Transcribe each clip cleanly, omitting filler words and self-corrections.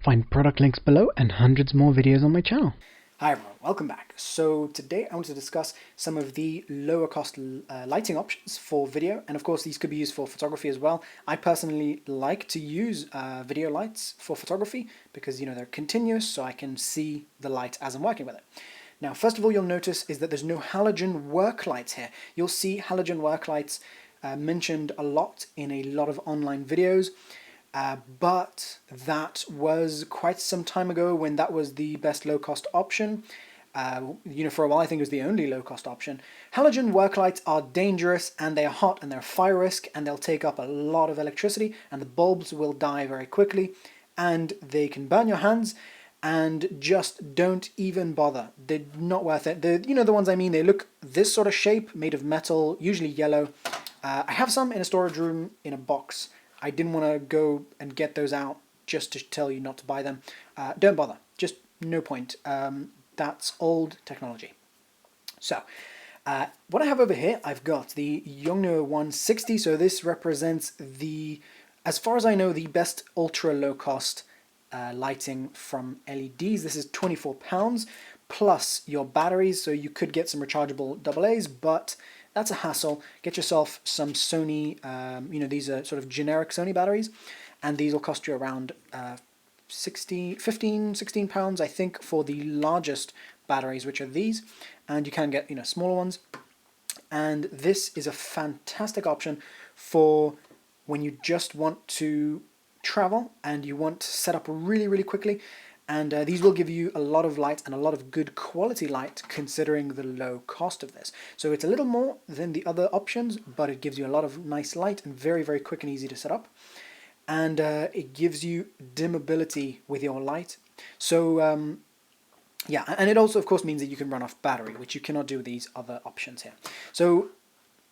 Find product links below and hundreds more videos on my channel. Hi everyone, welcome back. So today I want to discuss some of the lower cost lighting options for video, and of course these could be used for photography as well. I personally like to use video lights for photography because they're continuous, so I can see the light as I'm working with it. Now first of all, you'll notice is that there's no halogen work lights here. You'll see halogen work lights mentioned a lot in a lot of online videos. But that was quite some time ago when that was the best low-cost option. For a while I think it was the only low-cost option. Halogen work lights are dangerous, and they are hot, and they're a fire risk, and they'll take up a lot of electricity, and the bulbs will die very quickly, and they can burn your hands, and just don't even bother. They're not worth it. The ones I mean, they look this sort of shape, made of metal, usually yellow. I have some in a storage room in a box. I didn't want to go and get those out just to tell you not to buy them. Don't bother. Just no point. That's old technology. So, what I have over here, I've got the Yongnuo 160. So this represents as far as I know, the best ultra low cost lighting from LEDs. This is £24 plus your batteries. So you could get some rechargeable AA's, but that's a hassle. Get yourself some Sony, these are sort of generic Sony batteries, and these will cost you around 15, 16 pounds, I think, for the largest batteries, which are these, and you can get, smaller ones. And this is a fantastic option for when you just want to travel and you want to set up really, really quickly. And these will give you a lot of light and a lot of good quality light considering the low cost of this. So it's a little more than the other options, but it gives you a lot of nice light and very, very quick and easy to set up. And it gives you dimmability with your light. So yeah, and it also of course means that you can run off battery, which you cannot do with these other options here. So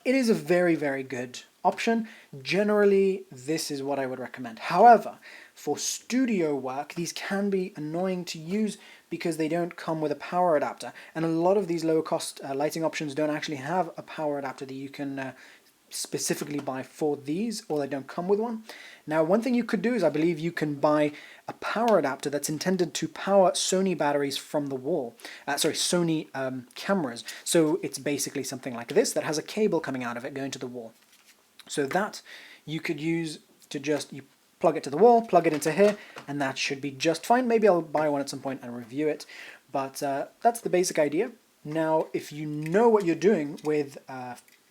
it is a very, very good option. Generally, this is what I would recommend. However, for studio work, these can be annoying to use because they don't come with a power adapter. And a lot of these lower cost lighting options don't actually have a power adapter that you can specifically buy for these, or they don't come with one. Now, one thing you could do is I believe you can buy a power adapter that's intended to power Sony batteries from the wall. Sony cameras. So it's basically something like this that has a cable coming out of it going to the wall. So that you could use to you plug it to the wall, plug it into here, and that should be just fine. Maybe I'll buy one at some point and review it, but that's the basic idea. Now, if you know what you're doing with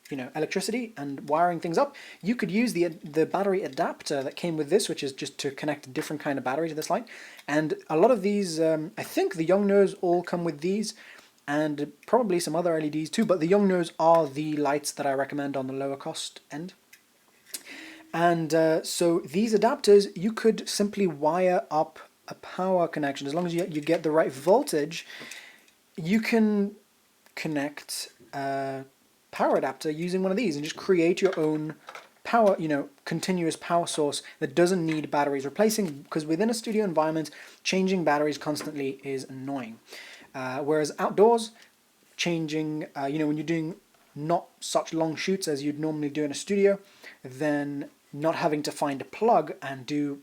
electricity and wiring things up, you could use the battery adapter that came with this, which is just to connect a different kind of battery to this light. And a lot of these, I think the Yongnuos all come with these, and probably some other LEDs too, but the Yongnuos are the lights that I recommend on the lower cost end. And so these adapters, you could simply wire up a power connection. As long as you get the right voltage, you can connect a power adapter using one of these and just create your own power, continuous power source that doesn't need batteries replacing, because within a studio environment, changing batteries constantly is annoying. Whereas outdoors, changing, when you're doing not such long shoots as you'd normally do in a studio, then not having to find a plug and do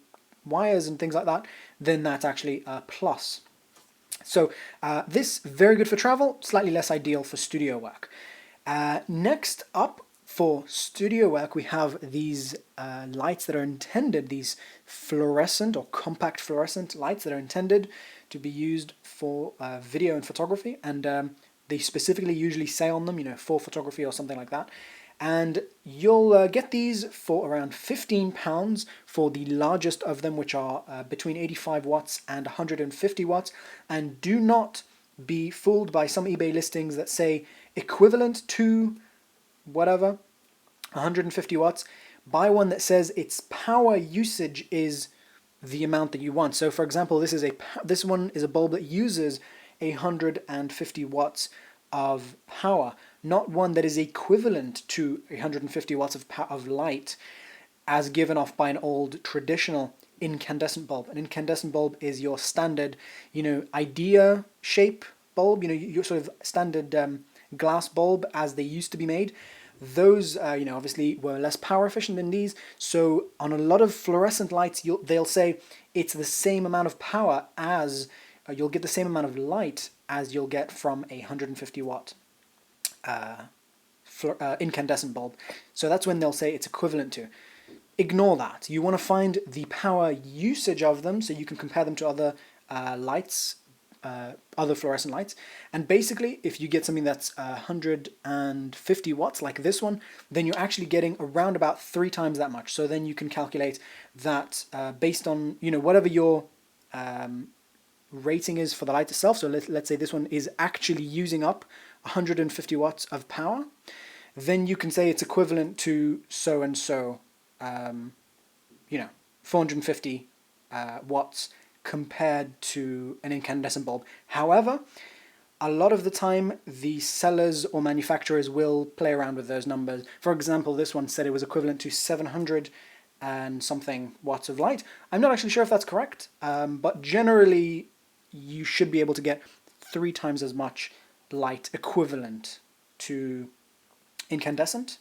wires and things like that, then that's actually a plus. So this, very good for travel, slightly less ideal for studio work. Next up, for studio work, we have these lights that are intended, these fluorescent or compact fluorescent lights that are intended to be used for video and photography, and they specifically usually say on them, for photography or something like that. And you'll get these for around £15 for the largest of them, which are between 85 watts and 150 watts. And do not be fooled by some eBay listings that say equivalent to whatever, 150 watts. Buy one that says its power usage is the amount that you want. So for example, this one is a bulb that uses 150 watts of power, not one that is equivalent to 150 watts of light as given off by an old traditional incandescent bulb. An incandescent bulb is your standard, idea shape bulb, your sort of standard glass bulb as they used to be made. those, obviously were less power efficient than these. So on a lot of fluorescent lights, they'll say it's the same amount of power as, you'll get the same amount of light as you'll get from a 150 watt incandescent bulb. So that's when they'll say it's equivalent to. Ignore that. You want to find the power usage of them so you can compare them to other lights, other fluorescent lights. And basically, if you get something that's 150 watts like this one, then you're actually getting around about 3 times that much. So then you can calculate that based on, whatever your rating is for the light itself. So let's say this one is actually using up 150 watts of power. Then you can say it's equivalent to so and so, 450 watts compared to an incandescent bulb. However, a lot of the time the sellers or manufacturers will play around with those numbers. For example, this one said it was equivalent to 700 and something watts of light. I'm not actually sure if that's correct, but generally you should be able to get 3 times as much light equivalent to incandescent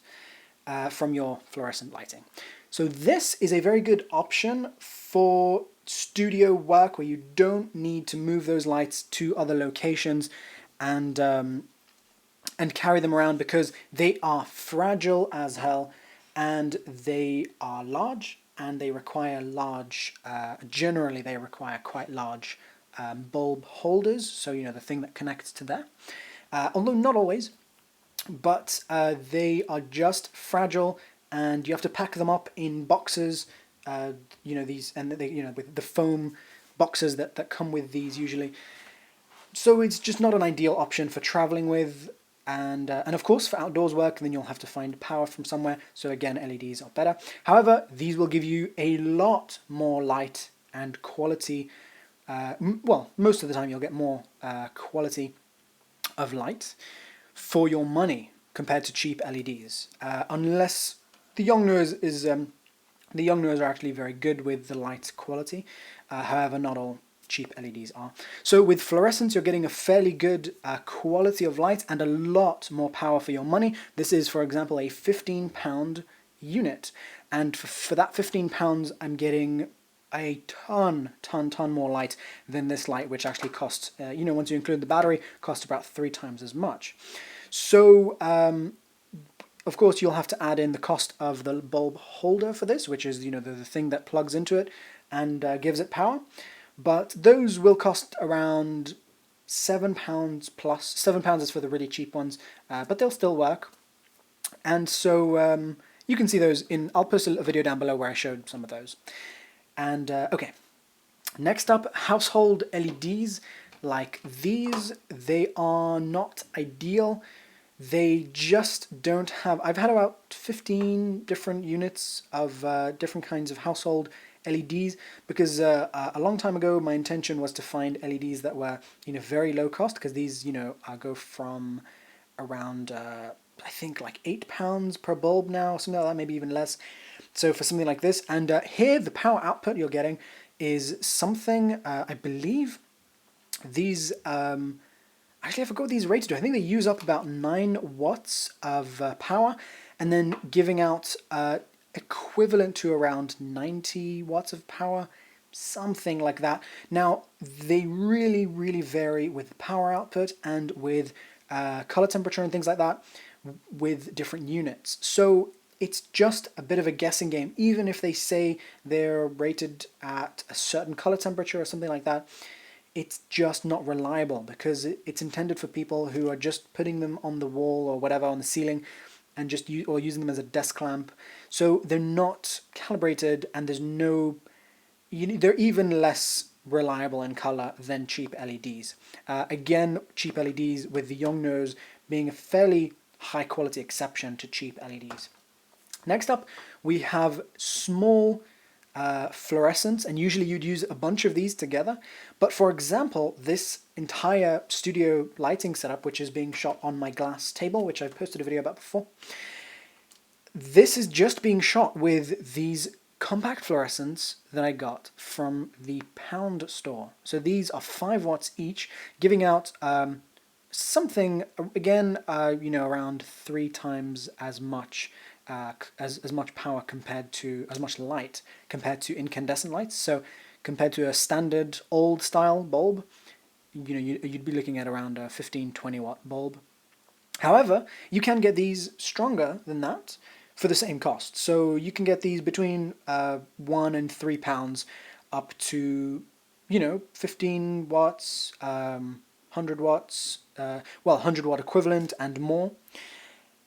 from your fluorescent lighting. So this is a very good option for studio work where you don't need to move those lights to other locations and carry them around, because they are fragile as hell and they are large and they require large, generally they require quite large bulb holders, so the thing that connects to there, although not always, but they are just fragile and you have to pack them up in boxes, these, and they, with the foam boxes that come with these usually. So it's just not an ideal option for traveling with, and of course for outdoors work, then you'll have to find power from somewhere. So again, LEDs are better. However, these will give you a lot more light and quality. Well, most of the time you'll get more quality of light for your money compared to cheap LEDs, unless the Yongnuos the Yongnuos are actually very good with the light quality. However, not all cheap LEDs are. So with fluorescents, you're getting a fairly good quality of light and a lot more power for your money. This is, for example, a 15-pound unit, and for that 15 pounds, I'm getting a ton more light than this light, which actually costs, once you include the battery, costs about 3 times as much. So, of course, you'll have to add in the cost of the bulb holder for this, which is, the thing that plugs into it and gives it power. But those will cost around £7 plus. £7 is for the really cheap ones, but they'll still work. And so you can see those I'll post a video down below where I showed some of those. And okay, next up, household LEDs like these. They are not ideal. They just don't have, I've had about 15 different units of different kinds of household LEDs, because a long time ago my intention was to find LEDs that were very low cost, because these go from around I think like £8 per bulb now, or something like that, maybe even less. So for something like this, and here the power output you're getting is something, I believe these, actually I forgot what these rated to. I think they use up about 9 watts of power, and then giving out equivalent to around 90 watts of power, something like that. Now, they really, really vary with power output and with color temperature and things like that with different units. So it's just a bit of a guessing game. Even if they say they're rated at a certain color temperature or something like that, it's just not reliable, because it's intended for people who are just putting them on the wall or whatever, on the ceiling, and just or using them as a desk lamp. So they're not calibrated, and there's no, they're even less reliable in color than cheap LEDs. Again, cheap LEDs, with the Yongnuos being a fairly high quality exception to cheap LEDs. Next up, we have small fluorescents, and usually you'd use a bunch of these together. But for example, this entire studio lighting setup, which is being shot on my glass table, which I've posted a video about before, this is just being shot with these compact fluorescents that I got from the pound store. So these are 5 watts each, giving out something, again, around 3 times as much as much power compared to, as much light compared to incandescent lights. So compared to a standard old style bulb, you'd be looking at around a 15-20 watt bulb. However, you can get these stronger than that for the same cost. So you can get these between 1 and 3 pounds up to 15 watts, 100 watts, 100 watt equivalent and more.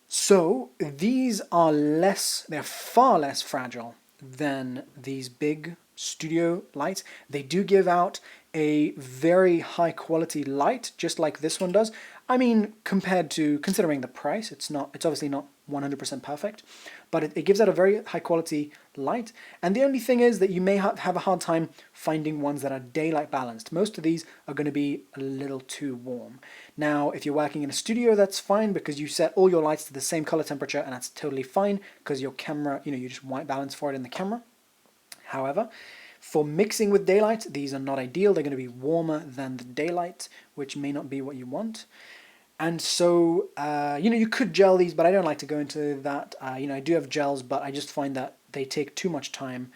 So these are they're far less fragile than these big studio lights. They do give out a very high quality light, just like this one does. I mean, considering the price, it's obviously not 100% perfect, but it gives out a very high quality light. And the only thing is that you may have a hard time finding ones that are daylight balanced. Most of these are going to be a little too warm. Now, if you're working in a studio, that's fine because you set all your lights to the same color temperature, and that's totally fine because your camera, you just white balance for it in the camera. However, for mixing with daylight, these are not ideal. They're going to be warmer than the daylight, which may not be what you want. And so, you could gel these, but I don't like to go into that. I do have gels, but I just find that they take too much time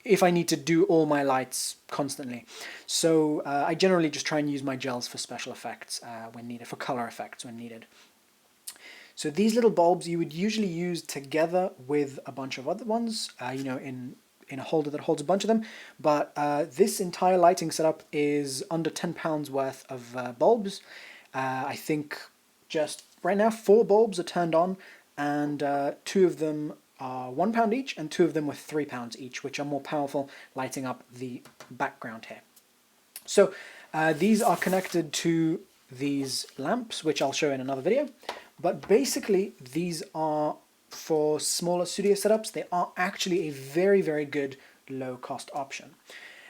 if I need to do all my lights constantly. So I generally just try and use my gels for special effects when needed, for color effects when needed. So these little bulbs you would usually use together with a bunch of other ones, in a holder that holds a bunch of them. But this entire lighting setup is under £10 worth of bulbs. I think just right now 4 bulbs are turned on, and 2 of them are £1 each, and 2 of them were £3 each, which are more powerful, lighting up the background here. So these are connected to these lamps, which I'll show in another video. But basically, these are for smaller studio setups. They are actually a very, very good low-cost option.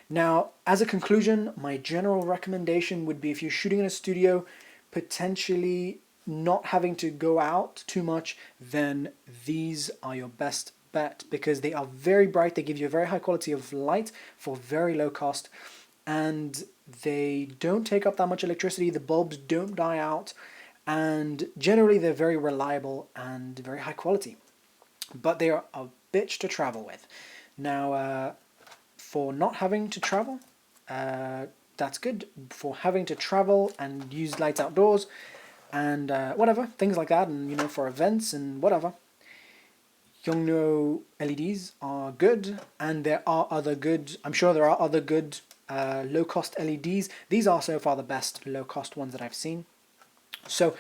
Now, as a conclusion, my general recommendation would be, if you're shooting in a studio, potentially not having to go out too much, then these are your best bet because they are very bright. They give you a very high quality of light for very low cost, and they don't take up that much electricity. The bulbs don't die out, and generally they're very reliable and very high quality. But they are a bitch to travel with. Now, for not having to travel, that's good. For having to travel and use lights outdoors and whatever, things like that, and for events and whatever, Yongnuo LEDs are good, and I'm sure there are other good low-cost LEDs. These are so far the best low-cost ones that I've seen. So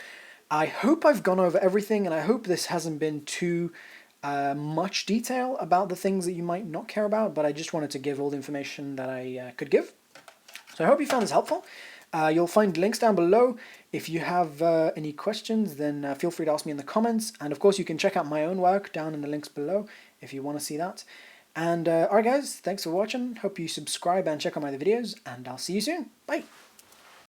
I hope I've gone over everything, and I hope this hasn't been too much detail about the things that you might not care about, but I just wanted to give all the information that I could give. So I hope you found this helpful. You'll find links down below. If you have any questions, then feel free to ask me in the comments. And of course, you can check out my own work down in the links below if you want to see that. And alright guys, thanks for watching. Hope you subscribe and check out my other videos, and I'll see you soon. Bye!